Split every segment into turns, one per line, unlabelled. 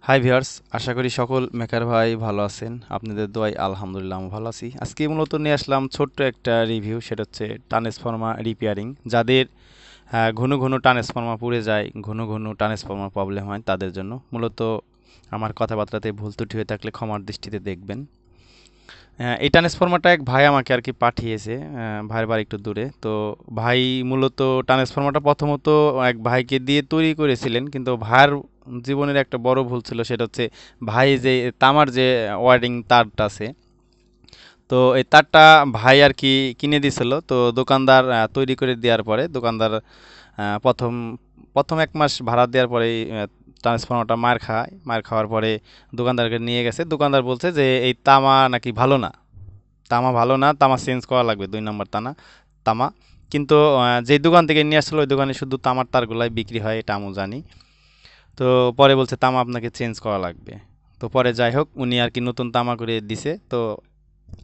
Hi viewers, আশা করি সকল maker ভাই ভালো আছেন। আপনাদের দোয়ায় আলহামদুলিল্লাহ আমি ভালো আছি। আজকে মূলত নিয়ে আসলাম ছোট্ট একটা রিভিউ, সেটা হচ্ছে ট্রান্সফর্মার রিপেয়ারিং। যাদের ঘন ঘন ট্রান্সফর্মার পুড়ে যায়, ঘন ঘন ট্রান্সফর্মার প্রবলেম হয়, তাদের জন্য মূলত আমার কথাবার্তাতে ভুল ত্রুটি হয়ে থাকলে ক্ষমার দৃষ্টিতে দেখবেন। এই ট্রান্সফর্মারটা এক ভাই আমাকে আর কি পাঠিয়েছে। ভাইয়ের বাড়ি একটু দূরে। তো ভাই মূলত ট্রান্সফর্মারটা প্রথমত এক ভাইকে দিয়ে তৈরি করেছিলেন, কিন্তু ভাইয়ের জীবনের একটা বড় ভুল ছিল, সেটা হচ্ছে ভাই যে তামার যে ওয়ারিং তারটা আছে, তো এই তারটা ভাই আর কি কিনে দিছিল। তো দোকানদার তৈরি করে দেওয়ার পরে দোকানদার প্রথম প্রথম 1 মাস ভাড়া দেওয়ার পরে ট্রান্সফর্মারটা মার খায়। মার খাওয়ার পরে দোকানদারকে নিয়ে গেছে। দোকানদার বলছে যে এই তামা নাকি ভালো না, তামা ভালো না, তামা চেঞ্জ করা লাগবে, 2 নম্বর তামা। কিন্তু যেই দোকান থেকে নিয়ে আসলো ওই দোকানে শুধু তামার তারগুলাই বিক্রি হয়, এটা আমি জানি। তো পরে বলছে তামা আপনাকে চেঞ্জ করা লাগবে। তো পরে যাই হোক, উনি আর কি নতুন তামা করে দিছে। তো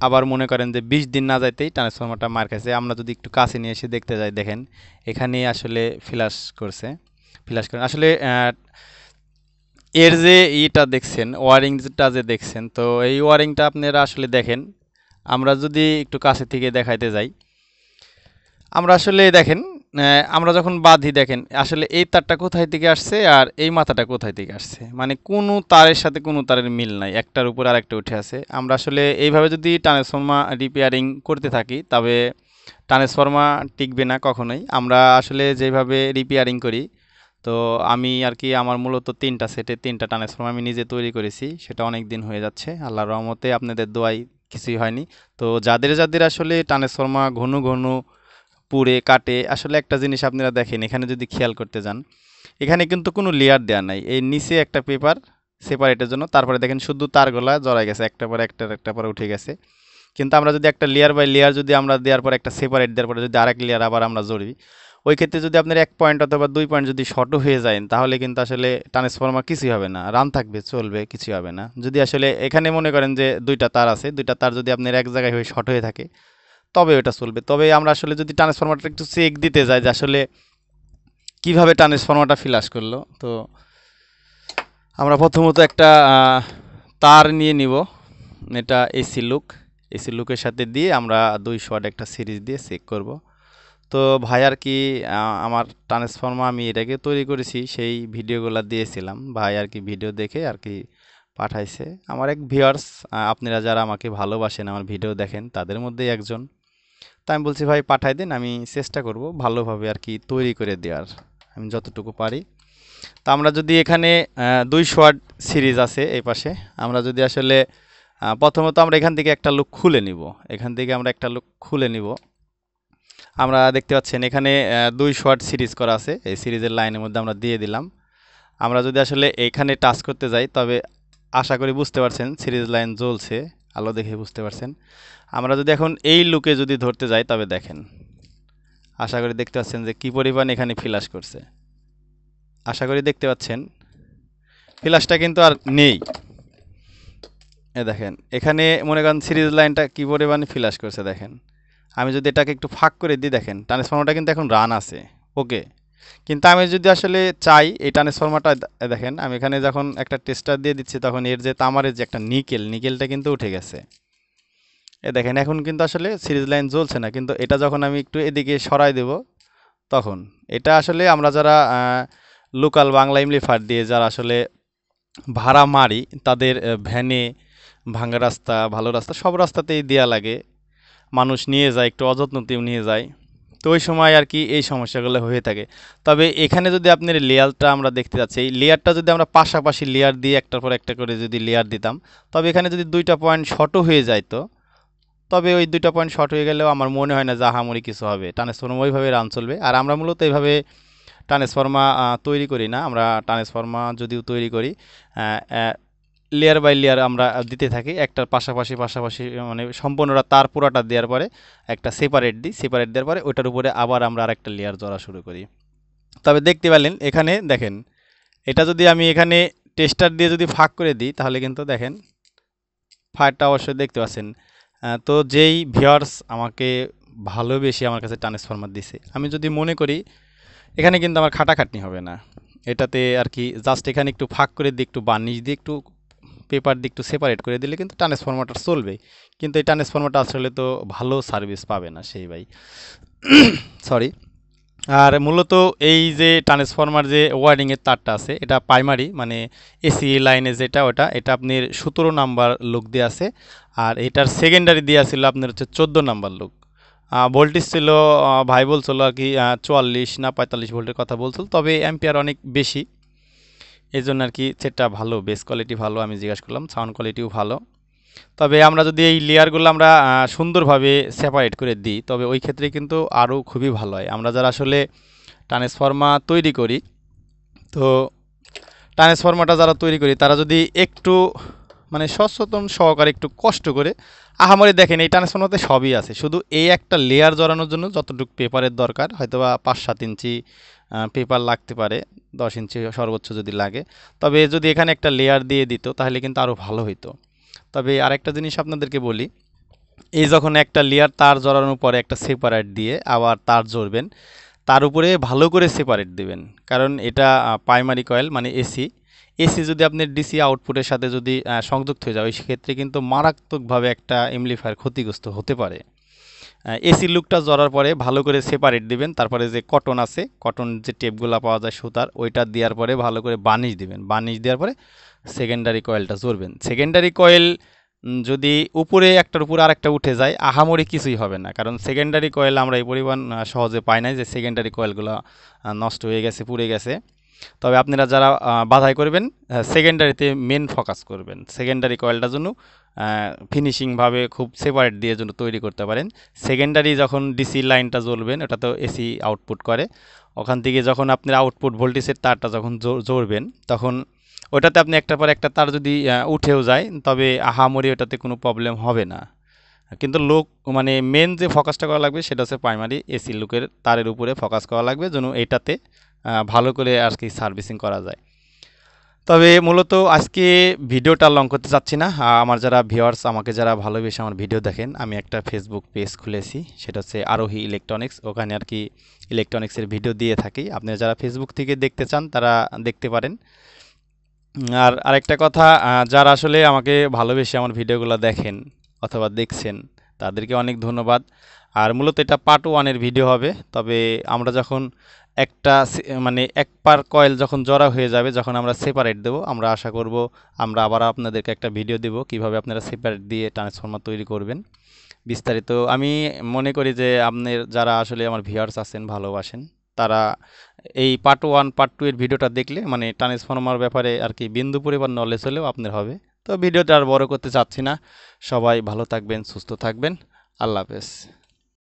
আবার মনে করেন যে 20 দিন না যাইতেই ট্রান্সফরমারটা মার খাইছে। আমরা যদি একটু কাছে নিয়ে এসে দেখতে যাই, দেখেন এখানে আসলে ফ্ল্যাশ করছে। ফ্ল্যাশ করেন আসলে এর যে ইটা দেখছেন, ওয়ারিংটা যে দেখছেন, তো এই ওয়ারিংটা আপনারা আসলে দেখেন। আমরা যদি একটু কাছে থেকে দেখাইতে যাই, আমরা আসলে দেখেন, আমরা যখন বাঁধি দেখেন আসলে এই তারটা কোথায় থেকে আসছে আর এই মাথাটা কোথায় থেকে আসছে, মানে কোনো তারের সাথে কোনো তারের মিল নাই, একটার উপর আরেকটা উঠে আছে। আমরা আসলে এইভাবে যদি ট্রান্সফর্মার রিপেয়ারিং করতে থাকি, তবে ট্রান্সফর্মার টিকবে না কখনোই। আমরা আসলে যেভাবে রিপেয়ারিং করি, তো আমি আর কি আমার মূলত 3টা ট্রান্সফর্মার আমি নিজে তৈরি করেছি। সেটা অনেক দিন হয়ে যাচ্ছে, আল্লাহর রহমতে আপনাদের দোয়াই কিছুই হয়নি। তো যাদের যাদের আসলে ট্রান্সফর্মার ঘন ঘন পুড়ে কাটে, আসলে একটা জিনিস আপনারা দেখেন, এখানে যদি খেয়াল করতে যান, এখানে কিন্তু কোনো লেয়ার দেওয়া নাই। এই নিচে একটা পেপার সেপারেটের জন্য, তারপরে দেখেন শুধু তারগুলা জড়াই গেছে, একটা পরে একটা পরে উঠে গেছে। কিন্তু আমরা যদি একটা লেয়ার বাই লেয়ার যদি আমরা দেওয়ার পর একটা সেপারেট দেওয়ার পরে যদি আরেক লেয়ার আবার আমরা জড়ি, ওই ক্ষেত্রে যদি আপনার 1 পয়েন্ট অথবা 2 পয়েন্ট যদি শর্টও হয়ে যায়, তাহলে কিন্তু আসলে ট্রান্সফর্মার কিছুই হবে না, রান থাকবে, চলবে, কিছুই হবে না। যদি আসলে এখানে মনে করেন যে 2টা তার আছে, 2টা তার যদি আপনার এক জায়গায় হয়ে শর্ট হয়ে থাকে, তবে ওটা চলবে। তবে আমরা আসলে যদি ট্রান্সফরমারটা একটু চেক দিতে যাই যে আসলে কিভাবে ট্রান্সফরমারটা ফ্ল্যাশ করলো, তো আমরা প্রথমত একটা তার নিয়ে নিব। এটা এসি লুকের সাথে দিয়ে আমরা 2 শট একটা সিরিজ দিয়ে চেক করব। তো ভাই আর কি আমার ট্রান্সফরমার আমি এটাকে তৈরি করেছি, সেই ভিডিওগুলো দিয়েছিলাম। ভাই আর কি ভিডিও দেখে আর কি পাঠাইছে। আমার এক ভিউয়ার্স, আপনারা যারা আমাকে ভালোবাসেন, আমার ভিডিও দেখেন, তাদের মধ্যেই একজন। তা আমি বলছি ভাই পাঠাই দিন, আমি চেষ্টা করব ভালোভাবে আর কি তৈরি করে দেওয়ার, আমি যতটুকু পারি। তা আমরা যদি এখানে 2 শট সিরিজ আছে এই পাশে, আমরা যদি আসলে প্রথমত আমরা এখান থেকে একটা লুক খুলে নিব। এখান থেকে আমরা একটা লুক খুলে নিব। আমরা দেখতে পাচ্ছেন এখানে 2 শট সিরিজ করা আছে, এই সিরিজের লাইনের মধ্যে আমরা দিয়ে দিলাম। আমরা যদি আসলে এখানে টাচ করতে যাই, তবে আশা করি বুঝতে পারছেন সিরিজ লাইন জ্বলছে, আলো দেখে বুঝতে পারছেন। আমরা যদি এখন এই লুকে যদি ধরতে যাই, তবে দেখেন, আশা করি দেখতে পাচ্ছেন যে কি পরিমাণ এখানে ফ্ল্যাশ করছে। আশা করি দেখতে পাচ্ছেন ফ্ল্যাশটা কিন্তু আর নেই। এ দেখেন এখানে মনে করেন সিরিজ লাইনটা কি পরিমাণে ফ্ল্যাশ করছে দেখেন। আমি যদি এটাকে একটু ফাঁক করে দিই, দেখেন ট্রান্সফর্মারটা কিন্তু এখন রান আছে, ওকে। কিন্তু আমি যদি আসলে চাই এই ট্রান্সফর্মারটা, দেখেন আমি এখানে যখন একটা টেস্টার দিয়ে দিচ্ছি, তখন এর যে তামারের যে একটা নিকেলটা কিন্তু উঠে গেছে। এ দেখেন এখন কিন্তু আসলে সিরিজ লাইন জ্বলছে না, কিন্তু এটা যখন আমি একটু এদিকে সরাই দেব, তখন এটা আসলে আমরা যারা লোকাল বাংলা এমপ্লিফায়ার দিয়ে যারা আসলে ভাড়া মারি, তাদের ভ্যানে ভাঙা রাস্তা, ভালো রাস্তা, সব রাস্তাতেই দেয়া লাগে। মানুষ নিয়ে যায়, একটু অযত্নতেও নিয়ে যায়। তো ওই সময় আর কি এই সমস্যাগুলো হয়ে থাকে। তবে এখানে যদি আপনার লেয়ারটা আমরা দেখতে যাচ্ছি, এই লেয়ারটা যদি আমরা পাশাপাশি লেয়ার দিয়ে একটার পর একটা করে যদি লেয়ার দিতাম, তবে এখানে যদি 2টা পয়েন্ট শর্টও হয়ে যাইতো, তবে ওই 2টা পয়েন্ট শর্ট হয়ে গেলেও আমার মনে হয় না যে আহামরি কিছু হবে, ট্রান্সফর্মার ওইভাবে রান চলবে। আর আমরা মূলত এইভাবে ট্রান্সফর্মার তৈরি করি না। আমরা ট্রান্সফর্মার যদিও তৈরি করি, লেয়ার বাই লেয়ার আমরা দিতে থাকি, একটার পাশাপাশি, মানে সম্পূর্ণটা তার পুরাটা দেওয়ার পরে একটা সেপারেট দিই, সেপারেট দেওয়ার পরে ওইটার উপরে আবার আমরা আরেকটা লেয়ার জড়া শুরু করি। তবে দেখতে পেলেন এখানে দেখেন, এটা যদি আমি এখানে টেস্টার দিয়ে যদি ফাঁক করে দিই, তাহলে কিন্তু দেখেন ফায়ারটা অবশ্যই দেখতে পাচ্ছেন। তো যেই ভিউয়ার্স আমাকে ভালোবেসে আমার কাছে ট্রান্সফর্মার দিছে, আমি যদি মনে করি এখানে কিন্তু আমার খাটাখাটনি হবে না। এটাতে আর কি জাস্ট এখানে একটু ফাঁক করে দিয়ে একটু বার্নিশ দিয়ে একটু পেপার দিয়ে একটু সেপারেট করে দিলে কিন্তু ট্রান্সফরমারটা চলবে। কিন্তু এই ট্রান্সফরমারটা আসলে তো ভালো সার্ভিস পাবে না সেই ভাই, সরি। আর মূলত এই যে ট্রান্সফরমার যে ওয়ারিংয়ের তারটা আছে এটা প্রাইমারি মানে এসি লাইনে যেটা ওটা এটা আপনার 17 নাম্বার লুক দিয়ে আছে। আর এটার সেকেন্ডারি দিয়ে ছিল আপনার হচ্ছে 14 নাম্বার লুক। ভোল্টেজ ছিল ভাই বলছিল আর কি 44 না 45 ভোল্টের কথা বলছিল, তবে অ্যাম্পিয়ার অনেক বেশি, এই জন্য আর কি সেটটা ভালো, বেস কোয়ালিটি ভালো। আমি জিজ্ঞাসা করলাম, সাউন্ড কোয়ালিটিও ভালো। তবে আমরা যদি এই লেয়ারগুলো আমরা সুন্দরভাবে সেপারেট করে দিই তবে ওই ক্ষেত্রে কিন্তু আরও খুবই ভালো হয়। আমরা যারা আসলে ট্রান্সফর্মার তৈরি করি, তো ট্রান্সফর্মারটা যারা তৈরি করি তারা যদি একটু মানে সচেতন সহকারে একটু কষ্ট করে, আহামরি দেখেন এই ট্রান্সফর্মারতে সবই আছে, শুধু এই একটা লেয়ার জড়ানোর জন্য যতটুকু পেপারের দরকার হয়তো বা 5-7 ইঞ্চি পেপার লাগতে পারে, 10 ইঞ্চি সর্বোচ্চ যদি লাগে। তবে যদি এখানে একটা লেয়ার দিয়ে দিত তাহলে কিন্তু আরও ভালো হইতো। তবে আরেকটা জিনিস আপনাদেরকে বলি, এই যখন একটা লেয়ার তার জড়ানোর পরে একটা সেপারেট দিয়ে আবার তার জড়বেন, তার উপরে ভালো করে সেপারেট দিবেন, কারণ এটা প্রাইমারি কয়েল মানে এসি। এসি যদি আপনার ডিসি আউটপুটের সাথে যদি সংযুক্ত হয়ে যায় ওই সেক্ষেত্রে কিন্তু মারাত্মকভাবে একটা এমপ্লিফায়ার ক্ষতিগ্রস্ত হতে পারে। এসি লুকটা জড়ার পরে ভালো করে সেপারেট দিবেন, তারপরে যে কটন আছে, কটন যে টেপগুলো পাওয়া যায় সুতার, ওইটা দেওয়ার পরে ভালো করে বার্নিশ দিবেন, বার্নিশ দেওয়ার পরে সেকেন্ডারি কয়েলটা জড়বেন। সেকেন্ডারি কয়েল যদি উপরে একটার উপরে আরেকটা উঠে যায় আহামরি কিছুই হবে না, কারণ সেকেন্ডারি কয়েল আমরা এই পরিমাণ সহজে পাই না যে সেকেন্ডারি কয়েলগুলো নষ্ট হয়ে গেছে, পুড়ে গেছে। তবে আপনারা যারা বাধাই করবেন সেকেন্ডারিতে মেন ফোকাস করবেন, সেকেন্ডারি কয়েলটার জন্য ফিনিশিংভাবে খুব সেপারেট দিয়ে জন্য তৈরি করতে পারেন। সেকেন্ডারি যখন ডিসি লাইনটা জ্বলবেন, ওটা তো এসি আউটপুট করে, ওখান থেকে যখন আপনার আউটপুট ভোল্টেজের তারটা যখন জড়বেন তখন ওটাতে আপনি একটার পর একটা তার যদি উঠেও যায় তবে আহামরি ওটাতে কোনো প্রবলেম হবে না। কিন্তু লোক মানে মেন যে ফোকাসটা করা লাগবে সেটা হচ্ছে প্রাইমারি এসি লুকের তারের উপরে ফোকাস করা লাগবে যেন এটাতে ভালো করে আর কি সার্ভিসিং করা যায়। তবে মূলত আজকে ভিডিওটা লং করতে চাচ্ছি না। আমার যারা ভিউয়ার্স, আমাকে যারা ভালোবেসে আমার ভিডিও দেখেন, আমি একটা ফেসবুক পেজ খুলেছি, সেটা হচ্ছে আরোহী ইলেকট্রনিক্স। ওখানে আর কি ইলেকট্রনিক্সের ভিডিও দিয়ে থাকি, আপনারা যারা ফেসবুক থেকে দেখতে চান তারা দেখতে পারেন। আর আরেকটা কথা, যারা আসলে আমাকে ভালোবেসে আমার ভিডিওগুলো দেখেন অথবা দেখছেন তাদেরকে অনেক ধন্যবাদ। আর মূলত এটা পার্ট 1-এর ভিডিও হবে। তবে আমরা যখন একটা মানে এক পার কয়েল যখন জড়া হয়ে যাবে, যখন আমরা সেপারেট দেব, আমরা আশা করব আমরা আবার আপনাদেরকে একটা ভিডিও দেব কিভাবে আপনারা সেপারেট দিয়ে ট্রান্সফরমার তৈরি করবেন বিস্তারিত। আমি মনে করি যে আপনার যারা আসলে আমার ভিউয়ার্স আছেন, ভালোবাসেন, তারা এই পার্ট 1 পার্ট 2 এর ভিডিওটা দেখলে মানে ট্রান্সফরমার ব্যাপারে আর কি বিন্দু পরিমাণ নলেজ হলেও আপনার হবে। তো ভিডিওটা আর বড় করতে চাচ্ছি না। সবাই ভালো থাকবেন, সুস্থ থাকবেন। আল্লাহ হাফেজ।